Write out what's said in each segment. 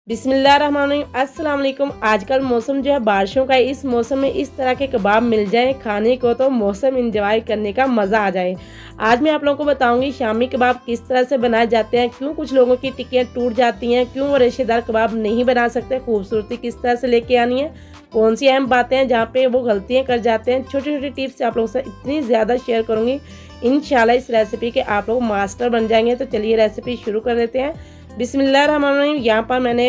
बिस्मिल्लाहिर्रहमानिर्रहीम। अस्सलाम वालेकुम। आजकल मौसम जो है बारिशों का, इस मौसम में इस तरह के कबाब मिल जाए खाने को तो मौसम एंजॉय करने का मज़ा आ जाए। आज मैं आप लोगों को बताऊंगी शामी कबाब किस तरह से बनाए जाते हैं, क्यों कुछ लोगों की टिक्कियाँ टूट जाती हैं, क्यों वो रेशेदार कबाब नहीं बना सकते, खूबसूरती किस तरह से लेके आनी है, कौन सी अहम बातें हैं जहाँ पे वो गलतियाँ कर जाते हैं। छोटी छोटी टिप्स आप लोगों से इतनी ज़्यादा शेयर करूँगी इंशाल्लाह इस रेसिपी के आप लोग मास्टर बन जाएंगे। तो चलिए रेसिपी शुरू कर लेते हैं। बिस्मिल्लाहिर्रहमानिर्रहीम। यहाँ पर मैंने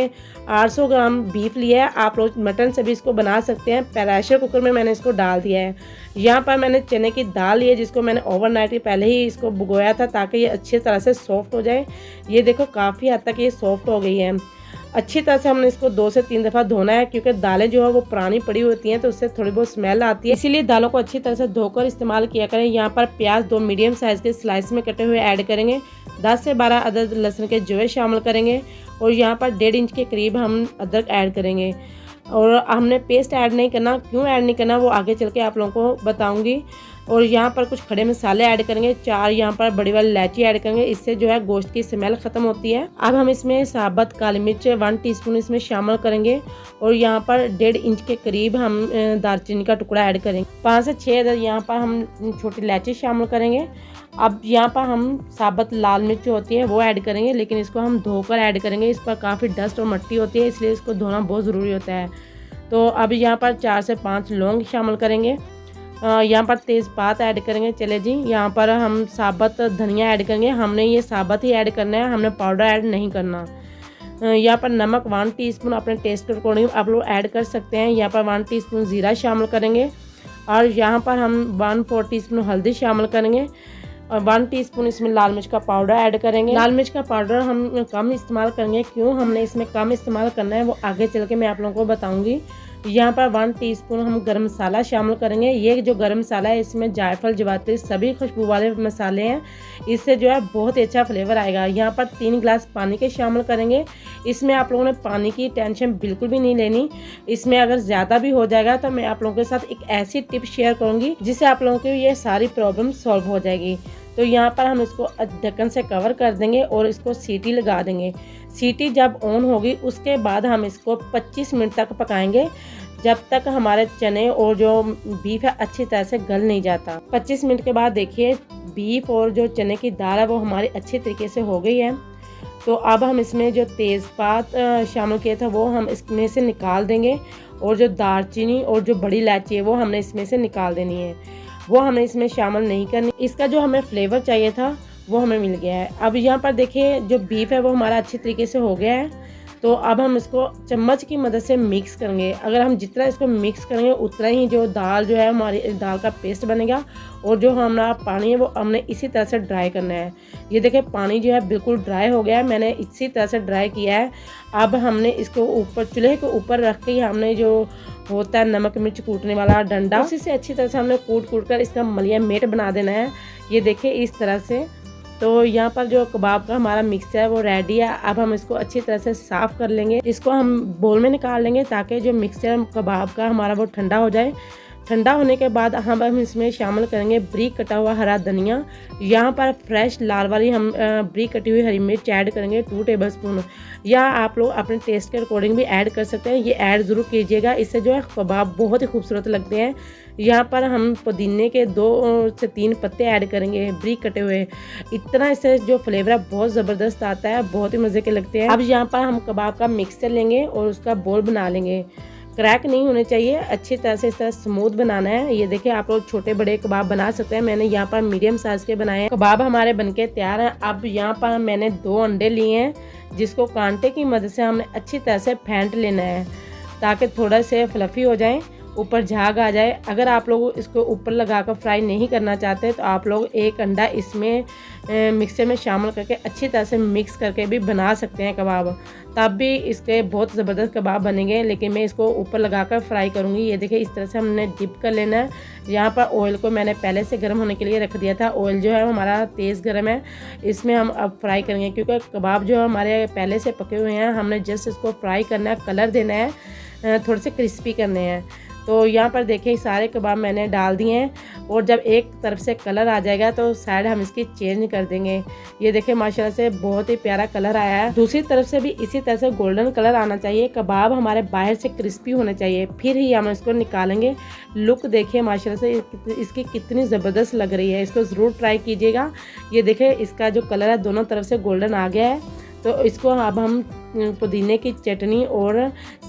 800 ग्राम बीफ लिया है। आप लोग मटन से भी इसको बना सकते हैं। प्रेशर कुकर में मैंने इसको डाल दिया है। यहाँ पर मैंने चने की दाल ली है, जिसको मैंने ओवरनाइट ही पहले ही इसको भिगोया था ताकि ये अच्छी तरह से सॉफ्ट हो जाए। ये देखो काफ़ी हद तक ये सॉफ्ट हो गई है। अच्छी तरह से हमने इसको 2 से 3 दफ़ा धोना है, क्योंकि दालें जो है वो पुरानी पड़ी होती हैं तो उससे थोड़ी बहुत स्मेल आती है, इसीलिए दालों को अच्छी तरह से धोकर इस्तेमाल किया करें। यहाँ पर प्याज 2 मीडियम साइज़ के स्लाइस में कटे हुए ऐड करेंगे। 10 से 12 अदद लहसुन के जवे शामिल करेंगे और यहाँ पर 1.5 इंच के करीब हम अदरक ऐड करेंगे। और हमने पेस्ट ऐड नहीं करना, क्यों ऐड नहीं करना वो आगे चल के आप लोगों को बताऊंगी। और यहाँ पर कुछ खड़े मसाले ऐड करेंगे। 4 यहाँ पर बड़ी वाली इलायची ऐड करेंगे, इससे जो है गोश्त की स्मेल ख़त्म होती है। अब हम इसमें साबुत काली मिर्च 1 टीस्पून इसमें शामिल करेंगे और यहाँ पर 1.5 इंच के करीब हम दालचीनी का टुकड़ा ऐड करेंगे। 5 से 6 अदद यहाँ पर हम छोटी इलायची शामिल करेंगे। अब यहाँ पर हम साबुत लाल मिर्च होती है वो ऐड करेंगे, लेकिन इसको हम धोकर ऐड करेंगे। इस पर काफ़ी डस्ट और मिट्टी होती है, इसलिए इसको धोना बहुत ज़रूरी होता है। तो अब यहाँ पर 4 से 5 लौंग शामिल करेंगे। यहाँ पर तेज़पात ऐड करेंगे। चले जी, यहाँ पर हम साबुत धनिया ऐड करेंगे। हमने ये साबुत ही ऐड करना है, हमने पाउडर ऐड नहीं करना। यहाँ पर नमक 1 टीस्पून अपने टेस्ट के अकॉर्डिंग आप लोग ऐड कर सकते हैं। यहाँ पर 1 टीस्पून ज़ीरा शामिल करेंगे और यहाँ पर हम 1/4 टीस्पून हल्दी शामिल करेंगे और 1 टीस्पून इसमें लाल मिर्च का पाउडर ऐड करेंगे। लाल मिर्च का पाउडर हम कम इस्तेमाल करेंगे, क्यों हमने इसमें कम इस्तेमाल करना है वो आगे चल के मैं आप लोगों को बताऊंगी। यहाँ पर 1 टीस्पून हम गरम मसाला शामिल करेंगे। ये जो गरम मसाला है इसमें जायफल जवात्री सभी खुशबू वाले मसाले हैं, इससे जो है बहुत ही अच्छा फ्लेवर आएगा। यहाँ पर 3 गिलास पानी के शामिल करेंगे। इसमें आप लोगों ने पानी की टेंशन बिल्कुल भी नहीं लेनी। इसमें अगर ज़्यादा भी हो जाएगा तो मैं आप लोगों के साथ एक ऐसी टिप शेयर करूँगी जिससे आप लोगों की ये सारी प्रॉब्लम सॉल्व हो जाएगी। तो यहाँ पर हम इसको ढक्कन से कवर कर देंगे और इसको सीटी लगा देंगे। सीटी जब ऑन होगी उसके बाद हम इसको 25 मिनट तक पकाएंगे, जब तक हमारे चने और जो बीफ है अच्छी तरह से गल नहीं जाता। 25 मिनट के बाद देखिए बीफ और जो चने की दाल है वो हमारी अच्छे तरीके से हो गई है। तो अब हम इसमें जो तेज़पात शामिल किया था वो हम इसमें से निकाल देंगे और जो दालचीनी और जो बड़ी इलायची है वो हमने इसमें से निकाल देनी है, वो हमें इसमें शामिल नहीं करनी। इसका जो हमें फ्लेवर चाहिए था वो हमें मिल गया है। अब यहाँ पर देखिए जो बीफ है वो हमारा अच्छी तरीके से हो गया है। तो अब हम इसको चम्मच की मदद से मिक्स करेंगे। अगर हम जितना इसको मिक्स करेंगे उतना ही जो दाल जो है हमारी दाल का पेस्ट बनेगा और जो हमारा पानी है वो हमने इसी तरह से ड्राई करना है। ये देखिए पानी जो है बिल्कुल ड्राई हो गया है, मैंने इसी तरह से ड्राई किया है। अब हमने इसको ऊपर चूल्हे के ऊपर रख के हमने जो होता है नमक मिर्च कूटने वाला डंडा, उसी से अच्छी तरह से हमने कूट कर इसका मलिया मेट बना देना है। ये देखिए इस तरह से। तो यहाँ पर जो कबाब का हमारा मिक्सचर है वो रेडी है। अब हम इसको अच्छी तरह से साफ़ कर लेंगे, इसको हम बोल में निकाल लेंगे ताकि जो मिक्सचर कबाब का हमारा वो ठंडा हो जाए। ठंडा होने के बाद हम इसमें शामिल करेंगे बारीक कटा हुआ हरा धनिया। यहाँ पर फ्रेश लाल वाली हम बारीक कटी हुई हरी मिर्च ऐड करेंगे 2 टेबलस्पून, या आप लोग अपने टेस्ट के अकॉर्डिंग भी ऐड कर सकते हैं। ये ऐड ज़रूर कीजिएगा, इससे जो है कबाब बहुत ही खूबसूरत लगते हैं। यहाँ पर हम पुदीने के 2 से 3 पत्ते ऐड करेंगे बारीक कटे हुए। इतना इससे जो फ्लेवर है बहुत ज़बरदस्त आता है, बहुत ही मज़े के लगते हैं। अब यहाँ पर हम कबाब का मिक्सचर लेंगे और उसका बोल बना लेंगे। क्रैक नहीं होने चाहिए, अच्छी तरह से इस तरह स्मूथ बनाना है। ये देखिए आप लोग छोटे बड़े कबाब बना सकते हैं, मैंने यहाँ पर मीडियम साइज़ के बनाए हैं। कबाब हमारे बनके तैयार हैं। अब यहाँ पर मैंने 2 अंडे लिए हैं, जिसको कांटे की मदद से हमने अच्छी तरह से फेंट लेना है ताकि थोड़ा से फ्लफ़ी हो जाए, ऊपर झाग आ जाए। अगर आप लोग इसको ऊपर लगाकर फ्राई नहीं करना चाहते तो आप लोग एक अंडा इसमें मिक्सर में शामिल करके अच्छी तरह से मिक्स करके भी बना सकते हैं कबाब, तब भी इसके बहुत ज़बरदस्त कबाब बनेंगे। लेकिन मैं इसको ऊपर लगाकर फ्राई करूँगी। ये देखिए इस तरह से हमने डिप कर लेना है। यहाँ पर ऑयल को मैंने पहले से गर्म होने के लिए रख दिया था। ऑयल जो है हमारा तेज़ गर्म है, इसमें हम अब फ्राई करेंगे, क्योंकि कबाब जो हमारे पहले से पके हुए हैं, हमने जस्ट इसको फ्राई करना है, कलर देना है, थोड़े से क्रिस्पी करने हैं। तो यहाँ पर देखिए सारे कबाब मैंने डाल दिए हैं और जब एक तरफ से कलर आ जाएगा तो साइड हम इसकी चेंज कर देंगे। ये देखिए माशाल्लाह से बहुत ही प्यारा कलर आया है। दूसरी तरफ से भी इसी तरह से गोल्डन कलर आना चाहिए। कबाब हमारे बाहर से क्रिस्पी होने चाहिए, फिर ही हम इसको निकालेंगे। लुक देखिए माशाल्लाह से इसकी कितनी ज़बरदस्त लग रही है, इसको ज़रूर ट्राई कीजिएगा। ये देखिए इसका जो कलर है दोनों तरफ से गोल्डन आ गया है। तो इसको अब हम पुदीने की चटनी और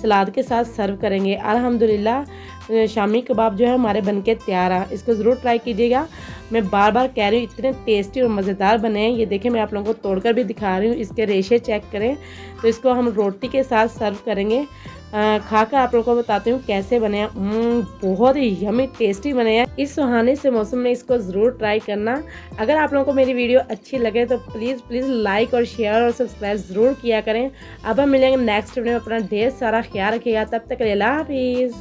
सलाद के साथ सर्व करेंगे। अल्हम्दुलिल्लाह शामी कबाब जो है हमारे बनके तैयार है। इसको ज़रूर ट्राई कीजिएगा। मैं बार बार कह रही हूँ इतने टेस्टी और मज़ेदार बने हैं। ये देखिए मैं आप लोगों को तोड़कर भी दिखा रही हूँ, इसके रेशे चेक करें। तो इसको हम रोटी के साथ सर्व करेंगे। खाकर आप लोगों को बताती हूँ कैसे बने हैं। बहुत ही यमी टेस्टी बने हैं। इस सुहाने से मौसम में इसको ज़रूर ट्राई करना। अगर आप लोगों को मेरी वीडियो अच्छी लगे तो प्लीज़ लाइक और शेयर और सब्सक्राइब ज़रूर किया करें। अब हम मिलेंगे नेक्स्ट वीडियो में। अपना ढेर सारा ख्याल रखिएगा। तब तक के लिए अल्लाह हाफिज़।